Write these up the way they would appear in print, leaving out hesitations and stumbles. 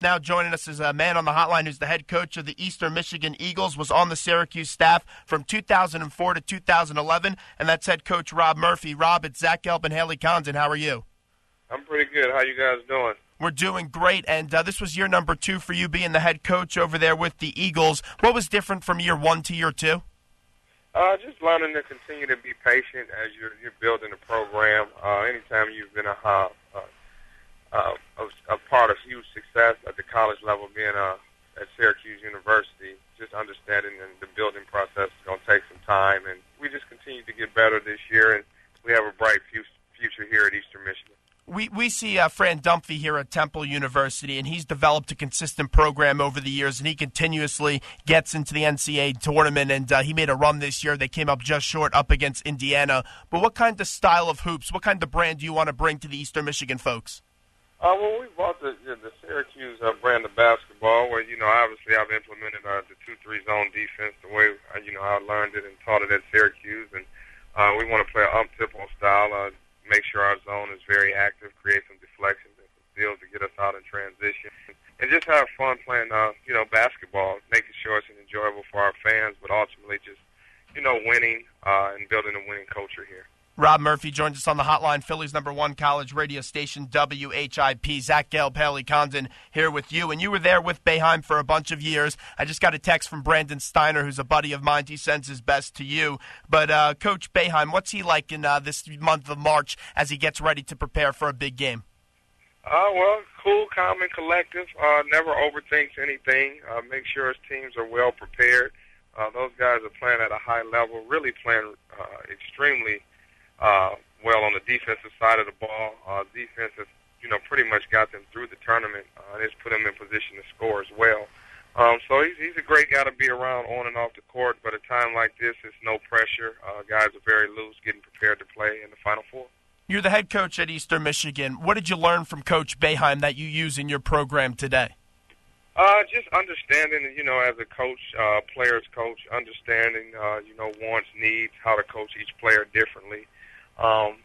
Now joining us is a man on the hotline who's the head coach of the Eastern Michigan Eagles, was on the Syracuse staff from 2004 to 2011, and that's head coach Rob Murphy. Rob, it's Zach Gelb and Haley Condon. How are you? I'm pretty good. How you guys doing? We're doing great, and this was year number 2 for you being the head coach over there with the Eagles. What was different from year 1 to year 2? Just learning to continue to be patient as you're building a program. Anytime you've been a part of huge success at the college level, being at Syracuse University, just understanding and the building process is going to take some time, and we just continue to get better this year, and we have a bright future here at Eastern Michigan. We see Fran Dunphy here at Temple University, and he's developed a consistent program over the years, and he continuously gets into the NCAA tournament, and he made a run this year. They came up just short up against Indiana. But what kind of style of hoops, what kind of brand do you want to bring to the Eastern Michigan folks? Well, we bought the Syracuse brand of basketball where, obviously I've implemented the 2-3 zone defense the way, I learned it and taught it at Syracuse. And we want to play an up-tempo style, make sure our zone is very active, create some deflections and some steals to get us out in transition. And just have fun playing, basketball, making sure it's enjoyable for our fans, but ultimately just, winning and building a winning culture here. Rob Murphy joins us on the hotline, Philly's #1 college radio station, WHIP. Zach Gelb, Haley Condon here with you. And you were there with Boeheim for a bunch of years. I just got a text from Brandon Steiner, who's a buddy of mine. He sends his best to you. But Coach Boeheim, what's he like in this month of March as he gets ready to prepare for a big game? Well, cool, calm, and collective. Never overthinks anything. Make sure his teams are well prepared. Those guys are playing at a high level, really playing extremely well on the defensive side of the ball. Defense has, pretty much got them through the tournament, and it's put them in position to score as well. So he's a great guy to be around on and off the court, but at a time like this, it's no pressure. Guys are very loose, getting prepared to play in the Final Four. You're the head coach at Eastern Michigan. What did you learn from Coach Boeheim that you use in your program today? Just understanding, as a coach, player's coach, understanding, wants, needs, how to coach each player differently.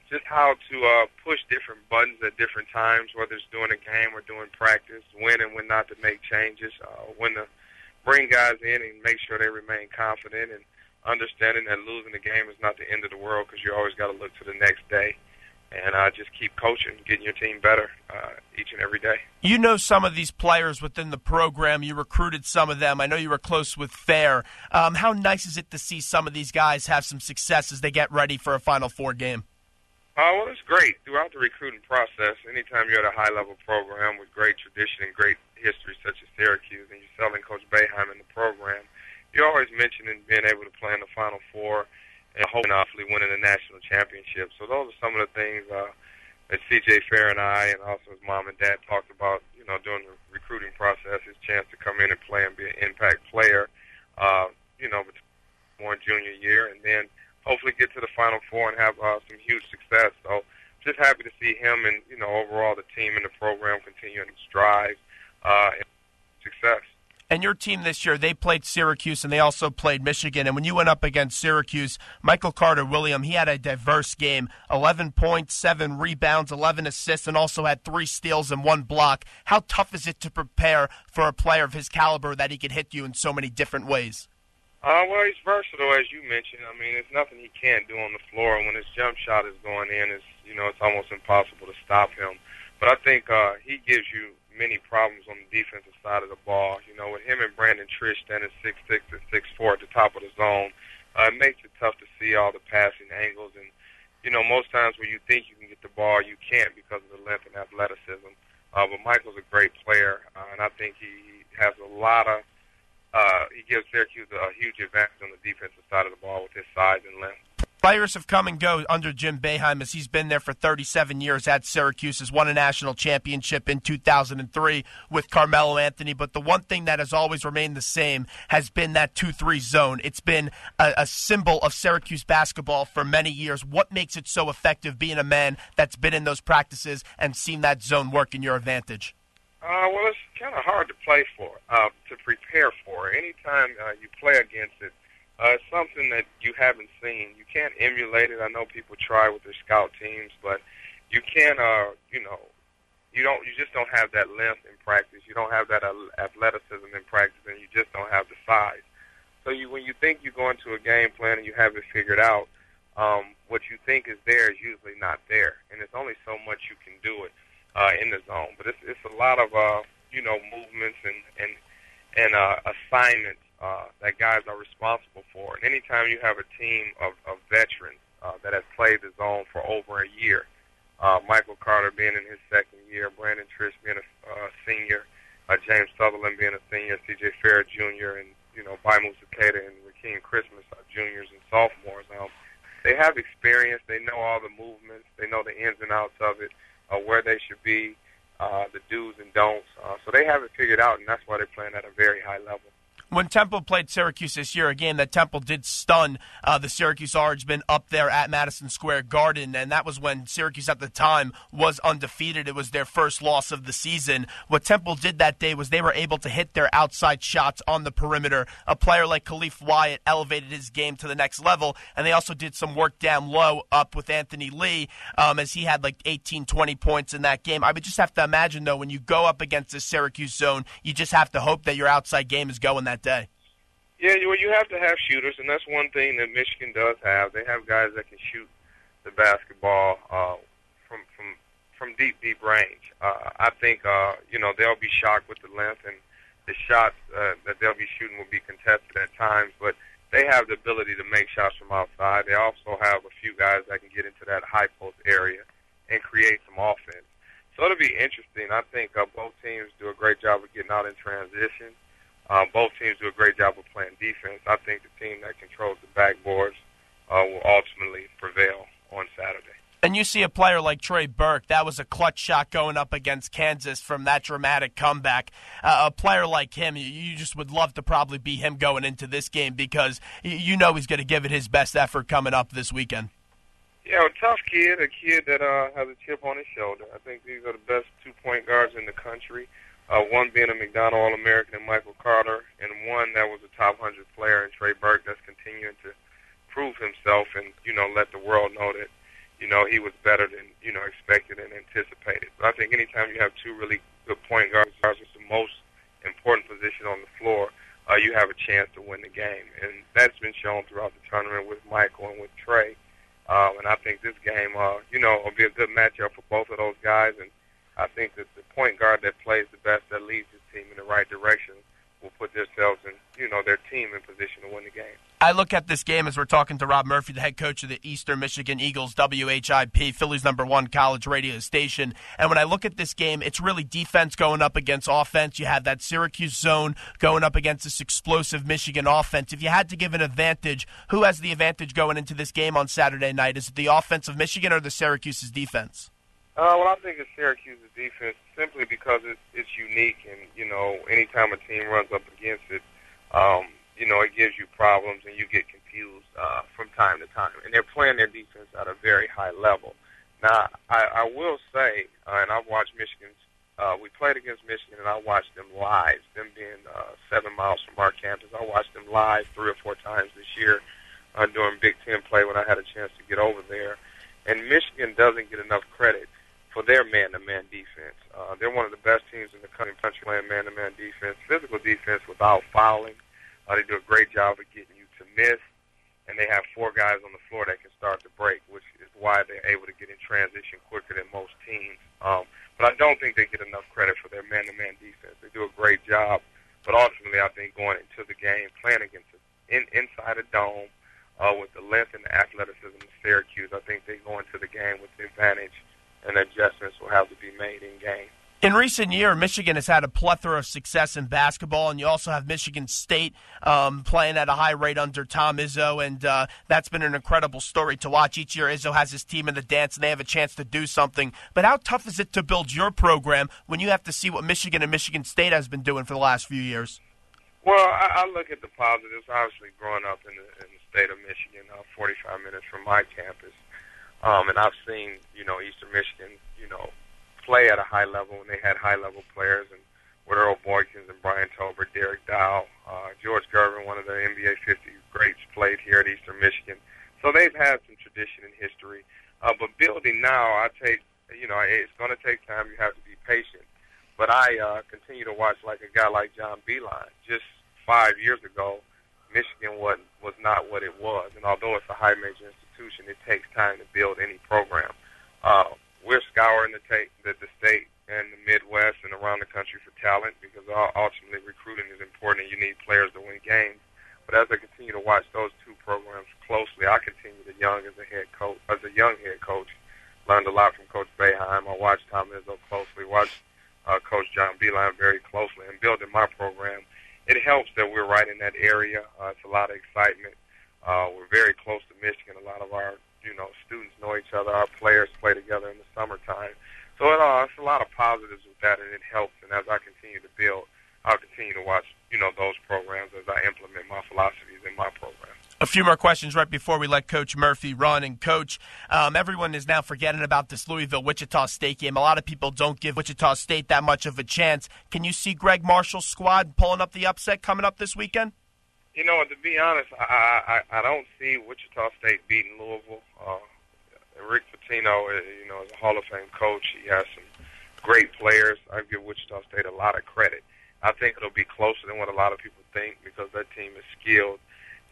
Just how to push different buttons at different times, whether it's during a game or during practice, when and when not to make changes, when to bring guys in and make sure they remain confident, and understanding that losing the game is not the end of the world because you always got to look to the next day. And just keep coaching, getting your team better each and every day. You know some of these players within the program. You recruited some of them. I know you were close with Fair. How nice is it to see some of these guys have some success as they get ready for a Final Four game? Well, it's great. Throughout the recruiting process, anytime you're at a high-level program with great tradition and great history such as Syracuse, and you're selling Coach Boeheim in the program, you're always mentioning being able to play in the Final Four and hopefully winning a national championship. So those are some of the things that C.J. Fair and I, and also his mom and dad, talked about, during the recruiting process, his chance to come in and play and be an impact player, between one junior year, and then hopefully get to the Final Four and have some huge success. So just happy to see him and, overall the team and the program continuing to strive and success. And your team this year, they played Syracuse and they also played Michigan. And when you went up against Syracuse, Michael CarterWilliams, he had a diverse game, 11 points, 7 rebounds, 11 assists, and also had 3 steals and 1 block. How tough is it to prepare for a player of his caliber that he could hit you in so many different ways? Well, he's versatile, as you mentioned. I mean, there's nothing he can't do on the floor. When his jump shot is going in, it's almost impossible to stop him. But I think he gives you many problems on the defensive side of the ball. With him and Brandon Trish standing 6'6" and 6'4" at the top of the zone, it makes it tough to see all the passing angles. And, most times when you think you can get the ball, you can't because of the length and athleticism. But Michael's a great player, and I think he has a lot of he gives Syracuse a huge advantage on the defensive side of the ball with his size and length. Players have come and go under Jim Boeheim as he's been there for 37 years at Syracuse, has won a national championship in 2003 with Carmelo Anthony. But the one thing that has always remained the same has been that 2-3 zone. It's been a symbol of Syracuse basketball for many years. What makes it so effective being a man that's been in those practices and seen that zone work in your advantage? Well, it's kind of hard to play for, to prepare for. Anytime you play against it, it's something that you haven't seen. You can't emulate it. I know people try with their scout teams, but you can't, you just don't have that length in practice. You don't have that athleticism in practice, and you just don't have the size. So when you think you go into a game plan and you have it figured out, what you think is there is usually not there, and it's only so much you can do it in the zone. But it's a lot of movements and assignments that guys are responsible for. And anytime you have a team of veterans that have played the zone for over a year, Michael Carter being in his second year, Brandon Trish being a senior, James Sutherland being a senior, C.J. Fair Jr., and Baimu Sakeda and Rakeem Christmas are juniors and sophomores. They have experience. They know all the movements. They know the ins and outs of it, where they should be, the do's and don'ts. So they have it figured out, and that's why they're playing at a very high level. When Temple played Syracuse this year, a game that Temple did stun the Syracuse Orangemen up there at Madison Square Garden, and that was when Syracuse at the time was undefeated. It was their first loss of the season. What Temple did that day was they were able to hit their outside shots on the perimeter. A player like Khalif Wyatt elevated his game to the next level, and they also did some work down low up with Anthony Lee as he had like 18, 20 points in that game. I would just have to imagine, though, when you go up against the Syracuse zone, you just have to hope that your outside game is going that day. Yeah, well, you have to have shooters, and that's one thing that Michigan does have. They have guys that can shoot the basketball from deep range. I think they'll be shocked with the length, and the shots that they'll be shooting will be contested at times. But they have the ability to make shots from outside. They also have a few guys that can get into that high post area and create some offense. So it'll be interesting. I think both teams do a great job of getting out in transition. Both teams do a great job of playing defense. I think the team that controls the backboards will ultimately prevail on Saturday. And you see a player like Trey Burke, that was a clutch shot going up against Kansas from that dramatic comeback. A player like him, you just would love to probably be him going into this game because you know he's going to give it his best effort coming up this weekend. Yeah, a tough kid, a kid that has a chip on his shoulder. I think these are the best 2-point guards in the country. One being a McDonald All-American in Michael Carter, and one that was a top 100 player in Trey Burke that's continuing to prove himself and, let the world know that, he was better than, expected and anticipated. But I think anytime you have two really good point guards, it's the most important position on the floor, you have a chance to win the game. And that's been shown throughout the tournament with Michael and with Trey. And I think this game, will be a good matchup for both of those guys. And I think that the point guard that plays the best, that leads his team in the right direction, will put themselves and, their team in position to win the game. I look at this game as we're talking to Rob Murphy, the head coach of the Eastern Michigan Eagles, WHIP, Philly's #1 college radio station. And when I look at this game, it's really defense going up against offense. You have that Syracuse zone going up against this explosive Michigan offense. If you had to give an advantage, who has the advantage going into this game on Saturday night? Is it the offense of Michigan or the Syracuse's defense? Well, I think it's Syracuse's defense simply because it's unique, and anytime a team runs up against it, it gives you problems and you get confused from time to time. And they're playing their defense at a very high level. Now, I will say, and I've watched Michigan's. We played against Michigan, and I watched them live. Them being 7 miles from our campus, I watched them live 3 or 4 times this year during Big Ten play when I had a chance to get over there. And Michigan doesn't get enough credit for their man-to-man defense. They're one of the best teams in the country playing man-to-man defense, physical defense without fouling. They do a great job of getting you to miss, and they have 4 guys on the floor that can start to break, which is why they're able to get in transition quicker than most teams. But I don't think they get enough credit for their man-to-man defense. They do a great job, but ultimately I think going into the game, playing against inside a dome with the length and the athleticism of Syracuse, I think they go into the game with the advantage, and adjustments will have to be made in game. In recent years, Michigan has had a plethora of success in basketball, and you also have Michigan State playing at a high rate under Tom Izzo, and that's been an incredible story to watch. Each year, Izzo has his team in the dance, and they have a chance to do something. But how tough is it to build your program when you have to see what Michigan and Michigan State has been doing for the last few years? Well, I look at the positives. Obviously, growing up in the state of Michigan, 45 minutes from my campus, and I've seen, Eastern Michigan, play at a high level, and they had high-level players, and with Earl Boykins and Brian Tolbert, Derek Dow, George Gervin, one of the NBA 50 greats, played here at Eastern Michigan. So they've had some tradition and history. But building now, it's going to take time. You have to be patient. I continue to watch like a guy like John Beilein. Just 5 years ago, Michigan was not what it was. And although it's a high major institution, it takes time to build any program. We're scouring the state and the Midwest and around the country for talent because ultimately recruiting is important and you need players to win games. But as I continue to watch those two programs closely, I continue to as a young head coach, learned a lot from Coach Boeheim. I watched Tom Izzo closely, watched Coach John Beilein very closely, and building my program. It helps that we're right in that area. It's a lot of excitement. We're very close to Michigan. A lot of our students know each other. Our players play together in the summertime. So it's a lot of positives with that, and it helps. And as I continue to build, I'll continue to watch, those programs as I implement my philosophies in my program. A few more questions right before we let Coach Murphy run. And, Coach, everyone is now forgetting about this Louisville-Wichita State game. A lot of people don't give Wichita State that much of a chance. Can you see Greg Marshall's squad pulling up the upset coming up this weekend? To be honest, I don't see Wichita State beating Louisville. Rick Pitino, is a Hall of Fame coach. He has some great players. I give Wichita State a lot of credit. I think it'll be closer than what a lot of people think because that team is skilled.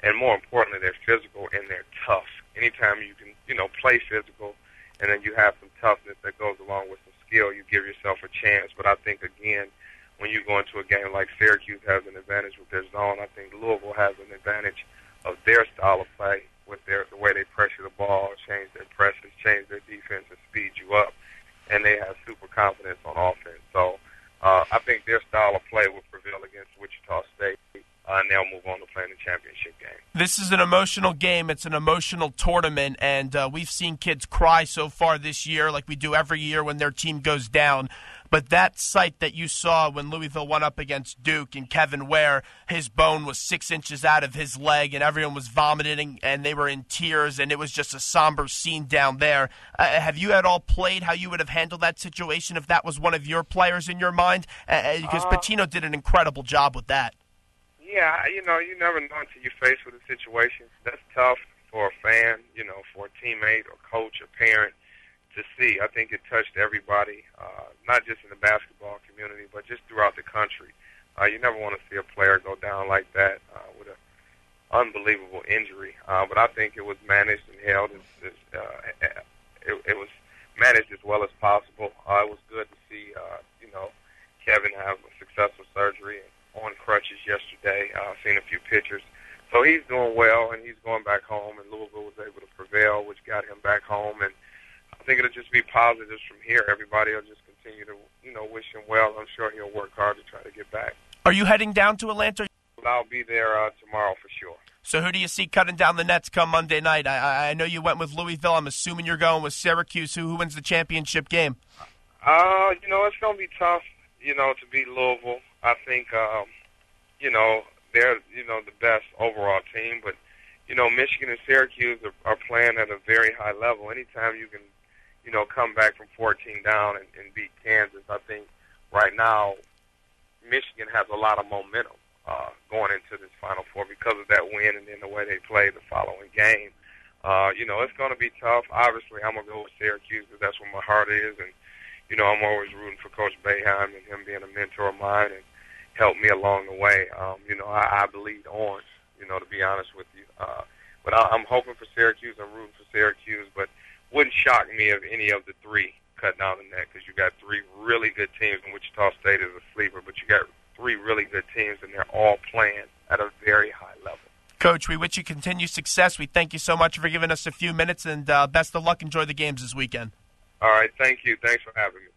And more importantly, they're physical and they're tough. Anytime you can, play physical and then you have some toughness that goes along with some skill, you give yourself a chance. But I think, again, when you go into a game like Syracuse has an advantage with their zone, I think Louisville has an advantage of their style of play with the way they pressure the ball, change their presses, change their defense, and speed you up. And they have super confidence on offense. So I think their style of play will prevail against Wichita State. And they'll move on to playing the championship game. This is an emotional game. It's an emotional tournament, and we've seen kids cry so far this year like we do every year when their team goes down. But that sight that you saw when Louisville went up against Duke and Kevin Ware, his bone was 6 inches out of his leg, and everyone was vomiting, and they were in tears, and it was just a somber scene down there. Have you at all played how you would have handled that situation if that was one of your players in your mind? Because Pitino did an incredible job with that. Yeah, you never know until you're faced with a situation. That's tough for a fan, for a teammate or coach or parent to see. I think it touched everybody, not just in the basketball community, but just throughout the country. You never want to see a player go down like that with an unbelievable injury. But I think it was managed and held. It was managed as well as possible. It was good to see, Kevin have a successful surgery on crutches yesterday. I've seen a few pictures. So he's doing well, and he's going back home, and Louisville was able to prevail, which got him back home. And I think it'll just be positives from here. Everybody will just continue to, wish him well. I'm sure he'll work hard to try to get back. Are you heading down to Atlanta? I'll be there tomorrow for sure. So who do you see cutting down the nets come Monday night? I know you went with Louisville. I'm assuming you're going with Syracuse. Who wins the championship game? It's going to be tough, to beat Louisville. I think, they're, the best overall team. But, Michigan and Syracuse are playing at a very high level. Anytime you can, come back from 14 down and beat Kansas, I think right now Michigan has a lot of momentum going into this Final Four because of that win and then the way they play the following game. It's going to be tough. Obviously, I'm going to go with Syracuse because that's where my heart is. And, I'm always rooting for Coach Boeheim and him being a mentor of mine and helped me along the way. I believed Orange, to be honest with you. But I'm hoping for Syracuse. I'm rooting for Syracuse. But wouldn't shock me if any of the three cut down the net because you got three really good teams, and Wichita State is a sleeper. But you got three really good teams, and they're all playing at a very high level. Coach, we wish you continued success. We thank you so much for giving us a few minutes, and best of luck. Enjoy the games this weekend. All right, thank you. Thanks for having me.